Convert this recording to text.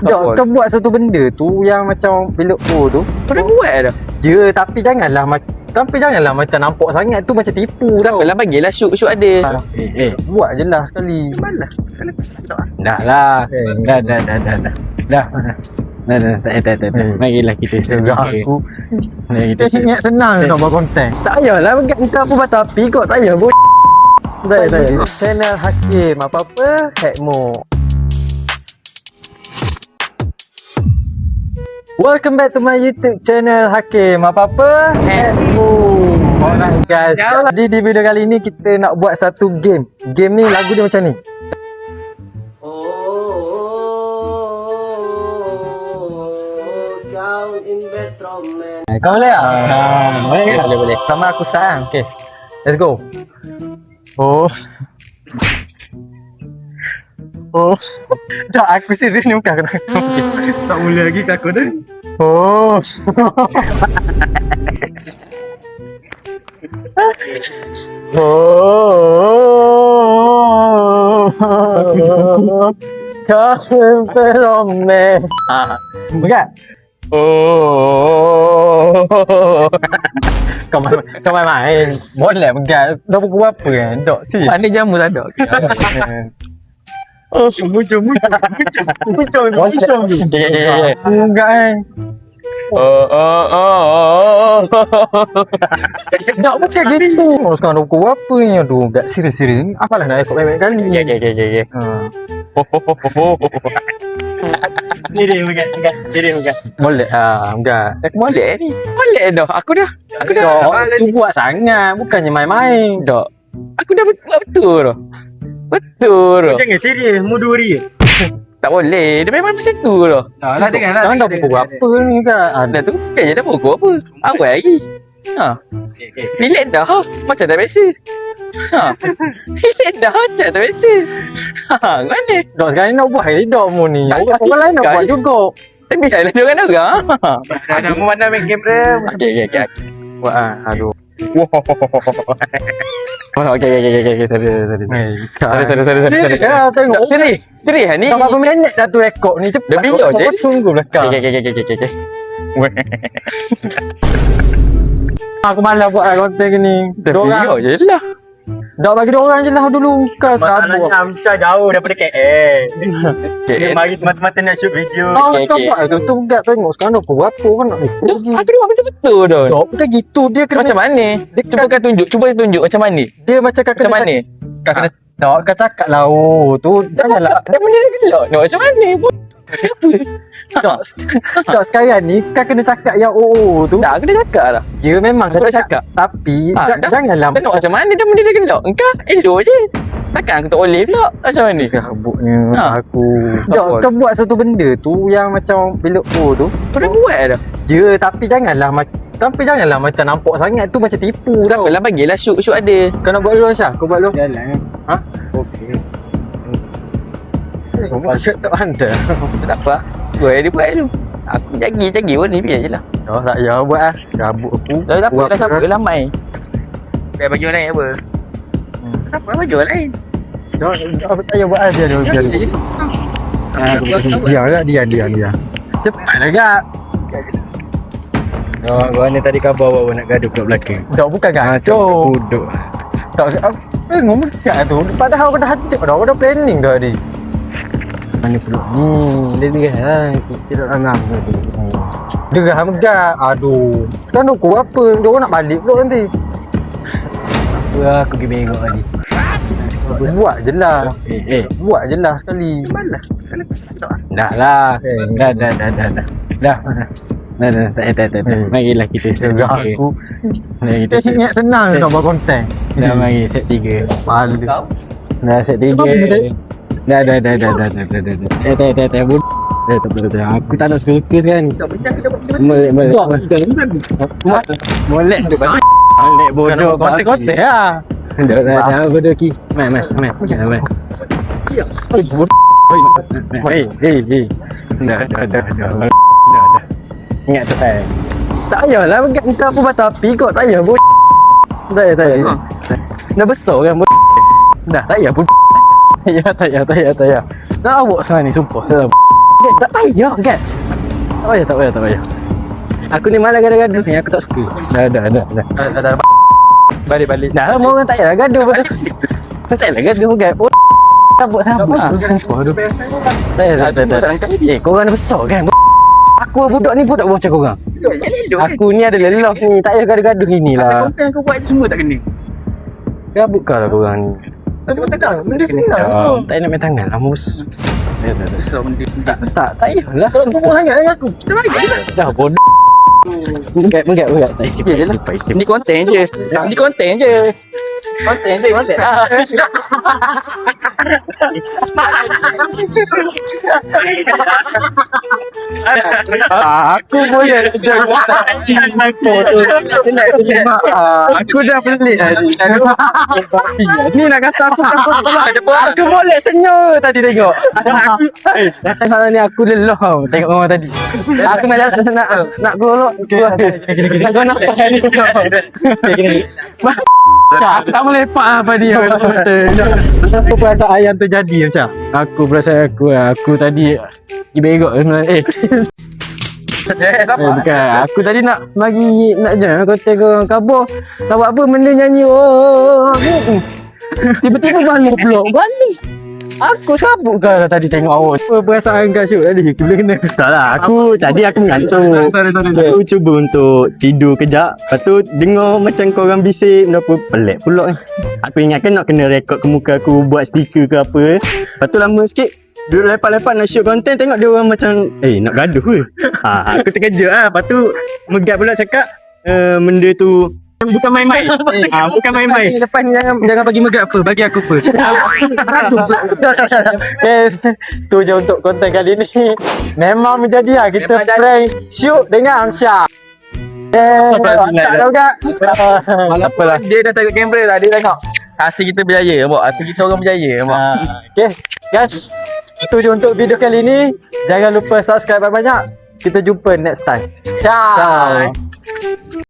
Kau buat satu benda tu yang macam peluk tu. Kau dah buat dah. Ya, tapi janganlah macam nampak sangat tu macam tipu Tak tau. apalah, bagilah shoot ada. Buat je lah sekali. Malas. Dah lah. Dah. Tak. Marilah kita sedekah. Mari kita Ingat senang nak buat konten. Tak payahlah pegang kita apa batu api kot. Tak payah buat. Tak payah. Channel Hakim apa-apa Hekmo. Welcome back to my YouTube channel Hakim apa-apa Hekmo. Alright guys. Jadi di video kali ni kita nak buat satu game. Game ni lagu dia macam ni. Kau boleh tak? Boleh. Sama aku sekarang. Okay. Let's go. Oh. Tak, aku serius ni bukan aku. Okay. tak boleh lagi kat aku dah. Oh. Kau semperome. Bukan? Kau main. Boleh bukan? Dah pukul berapa kan? Dok si. Mana jamu tak ada? Muncul. Enggak kan? Tak bukan gitu. Oh, sekarang dah pukul berapa ni? Aduh, enggak serius. Apalah nak rekod banyak kali. Ya. Serius bukan. Boleh enggak. Aku boleh ni. Boleh dah. Aku dah. Dok, tu buat sangat. Bukannya main-main. Dah. Aku dah buat betul dah. Betul dah. Jangan serius, muduri. Tak boleh. Dia memang macam tu dah. Dah dengar. Sekarang dah pukul berapa ni kan? Dah tu kan je dah pukul apa. Awal lagi. Relax dah. Macam tak biasa. Relax dah. Macam tak biasa. Mana? Dok, sekarang ni nak buat dok mu ni. Tak, Orang lain nak buat juga. Tapi saya lah orang. Dah mu mana main game dia? Okay. Buat aduh. Okay. Tadi. Ya, tengok. Seri ni. Tak berapa minit dah tu rekod ni. Cepat. Dah biar je. Kau tunggu belakang. Okay. Aku malas buat konten gini. Biar je lah. Dah bagi orang je lah dulu. Kan Masalahnya Amsyah jauh daripada KL. Dia mari semata-mata nak shoot video. Sekarang buat tu enggak tengok. Sekarang dah pukul berapa kan nak rekod lagi. Aku dah buat macam betul dah. Dok, bukan gitu. Dia kena Macam mana? Cuba tunjuk macam mana? dia macam kakak Macam mana? Dok, kau cakap lah. Oh, tu janganlah. Dah benda dah gelak. Nak macam mana? Dok, sekarang ni kau kena cakap yang tu. Tak, aku dah cakap dah. Ya memang Aku dah cakap. Tapi Dah. janganlah Tak nak macam mana dah benda dah gelak. Engkau elok je. Takkan aku tak boleh pula. Macam mana? Serabutnya aku. Tak Dok, apa. kau buat satu benda tu yang macam peluk tu. Kau dah buat dah. Ya, tapi janganlah macam nampak sangat tu macam tipu Tak tau. apalah, bagilah shoot ada. Kau nak buat dulu Aisyah? Kau buat dulu. Jalan. Ha? Okey. Kau buat tak anda. Tak apa. Dia buat dulu. Aku jagi boleh, biar je lah. Oh, tak payah buat lah. Cabut aku. Tak apa, dah siapa lah. lamai. Biar baju lain apa? Tak apa, baju lain. Tak payah buat lah. Dia. Cepat lah kak. Gua ni tadi khabar bawa nak gaduh kat belakang. Dok, bukan kacau. Kuduk. Ngomong kat tu. Padahal aku dah hajak dah. Aku dah planning dah tadi. Mana pula ni? Dia kan. Kita dah renang tadi. Dia kan megak. Aduh. Sekarang pukul apa? Dia orang nak balik pula nanti. Aku pergi bengok tadi. Buat je lah. Buat je lah sekali. Malas. Dah lah. Dah. Tak. Marilah kita sedekah. Mari kita Ingat senang nak buat konten. Dah mari set 3. Malu. Dah set 3. Dah. Aku tak nak suka sekarang ni. Molek. Molek bodoh. Konten lah. Dah bodoh ki. Mai. Hei. Dah. Ingat tu kan. Tak payahlah pegang kita apa batu api kot. Tak payah buat. Tak payah. Dah besar kan buat. Dah tak payah buat. Tak payah. Dah awak sekarang ni sumpah. Tak Tak payah kan. Tak payah. Aku ni malah gaduh-gaduh ni, aku tak suka. Dah. Balik. Dah lama orang tak payah gaduh pada. Tak payah gaduh kan. Sabut. Tak. Korang ni besar kan. Aku budak ni pun tak buat macam korang. Aku ni ada lelah ni, tak payah gaduh-gaduh gini Asal lah. konten kau buat je semua tak kena. Gabut kau lah korang ni. Asal konten kau benda senang Tak payah nak main tangan lah, mus. besar benda. Tak payahlah. Semua hanya aku. Kita bagi lah. Dah bodoh. Menggat. Ni konten je. Konten je. Aku boleh aku dah pelik ni nak kata aku boleh senyum tadi tengok. Masalah ni aku lelah tengok orang tadi. Aku nak golok nak golok aku tak boleh lepak apa dia. Aku perasa ayam terjadi macam. Aku perasa aku tadi dibegok bukan. Aku tadi nak jangan konten korang kabur. Tak buat apa benda nyanyi. Tiba-tiba malu pula. Gani. Aku sabuk kau tadi tengok awak. Apa perasaan kau Syuk tadi? Boleh kena. Tak lah, tadi aku mengantuk. Sorry. Aku cuba untuk tidur kejap. Lepas tu dengar macam korang bisik. Kenapa pelik pula. Aku ingatkan nak kena rekod ke muka aku, buat stiker ke apa. Lepas tu lama sikit duduk lepak-lepak nak shoot konten, tengok dia orang macam nak gaduh ke. Aku terkejut lah. Lepas tu Megat pula cakap benda tu bukan main-main. Bukan main-main. Lepas ni jangan bagi Megat apa, bagi aku apa. Tu je untuk konten kali ni. Memang menjadi lah kita prank Syuk dengan Amsyah. Tak tahu Kak. Apalah. Dia dah tengok kamera dah. Dia tengok hasil kita berjaya. Hasil kita orang berjaya. Okay guys, itu je untuk video kali ni. Jangan lupa subscribe banyak-banyak. Kita jumpa next time. Ciao.